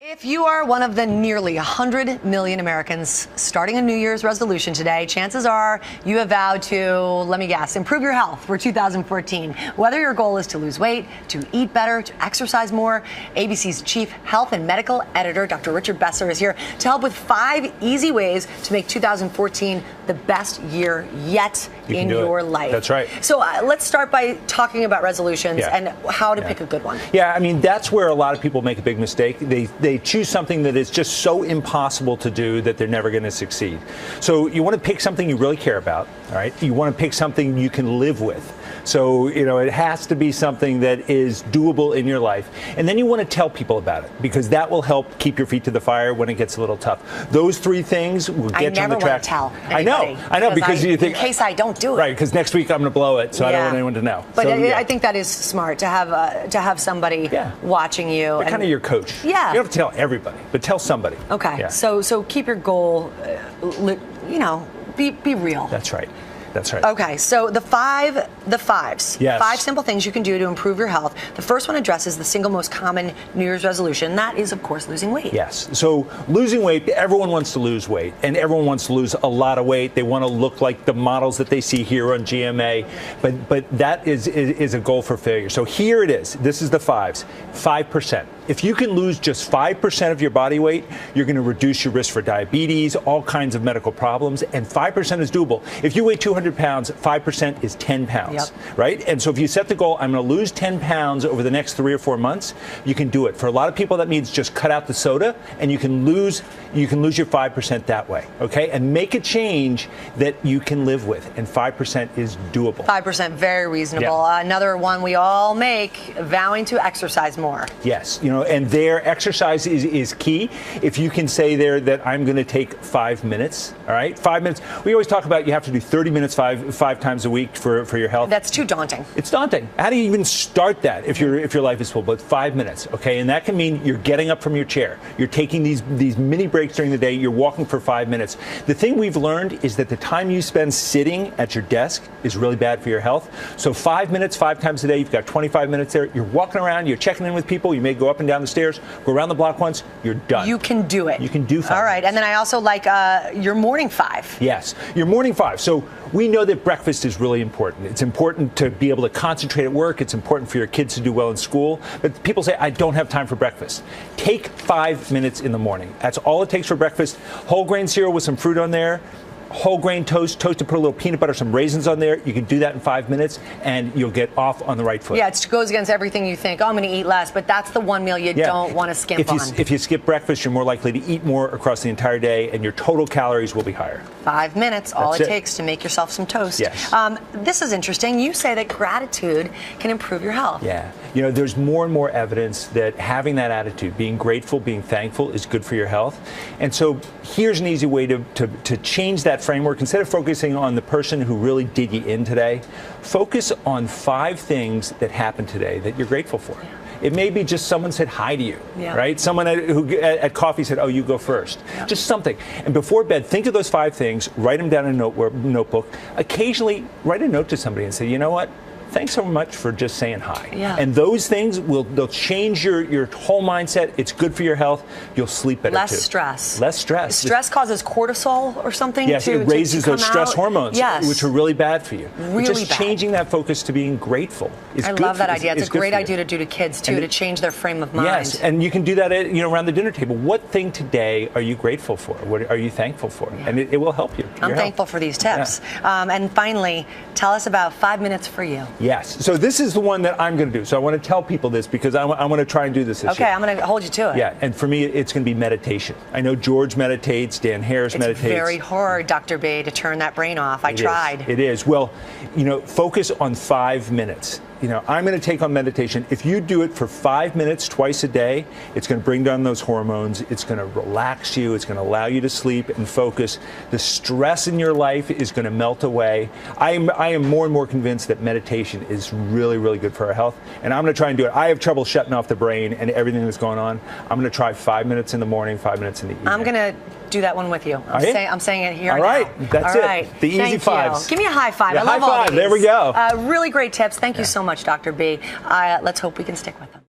If you are one of the nearly 100 million Americans starting a New Year's resolution today, chances are you have vowed to, let me guess, improve your health for 2014. Whether your goal is to lose weight, to eat better, to exercise more, ABC's chief health and medical editor, Dr. Richard Besser, is here to help with 5 easy ways to make 2014 the best year yet in your life. That's right. So let's start by talking about resolutions and how to pick a good one. Yeah, I mean, that's where a lot of people make a big mistake. They choose something that is just so impossible to do that they're never going to succeed. So you want to pick something you really care about, all right? You want to pick something you can live with. So, it has to be something that is doable in your life. And then you want to tell people about it because that will help keep your feet to the fire when it gets a little tough. Those 3 things will get you on the track. I never want to tell anybody. I know, because you think, in case I don't do it. Right, because next week I'm going to blow it, so I don't want anyone to know. But so, I think that is smart to have somebody watching you. They're kind of your coach. Yeah. You don't have to tell everybody, but tell somebody. Okay. Yeah. So keep your goal, be real. That's right. That's right. Okay, so the fives. Yes. 5 simple things you can do to improve your health. The first one addresses the single most common New Year's resolution. That is, of course, losing weight. Yes. So losing weight, everyone wants to lose weight, and everyone wants to lose a lot of weight. They want to look like the models that they see here on GMA, but that is a goal for failure. So here it is. This is the 5s. 5%. If you can lose just 5% of your body weight, you're going to reduce your risk for diabetes, all kinds of medical problems, and 5% is doable. If you weigh 200 pounds, 5% is 10 pounds, right? And so if you set the goal, I'm going to lose 10 pounds over the next 3 or 4 months, you can do it. For a lot of people, that means just cut out the soda, and you can lose your 5% that way, okay? And make a change that you can live with, and 5% is doable. 5%, very reasonable. Yeah. Another one we all make, vowing to exercise more. Yes, and their exercise is key. If you can say there that I'm going to take 5 minutes, all right? 5 minutes. We always talk about you have to do 30 minutes five times a week for your health. That's too daunting. It's daunting. How do you even start that if your life is full? But 5 minutes, okay? And that can mean you're getting up from your chair. You're taking these mini breaks during the day. You're walking for 5 minutes. The thing we've learned is that the time you spend sitting at your desk is really bad for your health. So 5 minutes, 5 times a day, you've got 25 minutes there. You're walking around, you're checking in with people. You may go up and down the stairs, go around the block once, you're done. You can do it. You can do 5 All right, minutes. and then I also like your morning 5. Yes, your morning 5. So we know that breakfast is really important. It's important to be able to concentrate at work. It's important for your kids to do well in school. But people say, I don't have time for breakfast. Take 5 minutes in the morning. That's all it takes for breakfast. Whole grain cereal with some fruit on there. Whole grain toast, toasted, put a little peanut butter, some raisins on there. You can do that in 5 minutes, and you'll get off on the right foot. Yeah, it goes against everything you think. Oh, I'm going to eat less, but that's the one meal you don't want to skimp on. If you skip breakfast, you're more likely to eat more across the entire day, and your total calories will be higher. 5 minutes, all it takes to make yourself some toast. Yes. This is interesting. You say that gratitude can improve your health. Yeah. There's more and more evidence that having that attitude, being grateful, being thankful, is good for your health. And so here's an easy way to change that framework. Instead of focusing on the person who really did you in today, focus on 5 things that happened today that you're grateful for. It may be just someone said hi to you, right? Someone who at coffee said, oh, you go first. Just something. And before bed, think of those 5 things, write them down in a notebook. Occasionally, write a note to somebody and say, you know what? Thanks so much for just saying hi. Yeah. And those things they'll change your whole mindset. It's good for your health. You'll sleep better too. Less stress. Less stress. Stress causes cortisol or something. Yes, it raises those stress hormones, which are really bad for you. Really just bad. Changing that focus to being grateful is good. I love that idea. It's a great idea to do to kids too, to change their frame of mind. Yes, and you can do that around the dinner table. What thing today are you grateful for? What are you thankful for? And it will help you. I'm thankful for these tips. And finally, tell us about 5 minutes for you. Yes. So this is the one that I'm going to do. So I want to tell people this because I want to try and do this year. Okay, I'm going to hold you to it. Yeah, and for me, it's going to be meditation. I know George meditates, Dan Harris meditates. It's very hard, Dr. B, to turn that brain off. I tried. It is. Well, focus on 5 minutes. I'm going to take on meditation. If you do it for 5 minutes twice a day, it's going to bring down those hormones. It's going to relax you. It's going to allow you to sleep and focus. The stress in your life is going to melt away. I am more and more convinced that meditation is really, really good for our health. And I'm going to try and do it. I have trouble shutting off the brain and everything that's going on. I'm going to try 5 minutes in the morning, 5 minutes in the evening. I'm going to do that one with you. I'm saying it here. All right. That's it. The easy 5s. Give me a high 5. Yeah, I love all these. There we go. Really great tips. Thank you so much, Dr. B. Let's hope we can stick with them.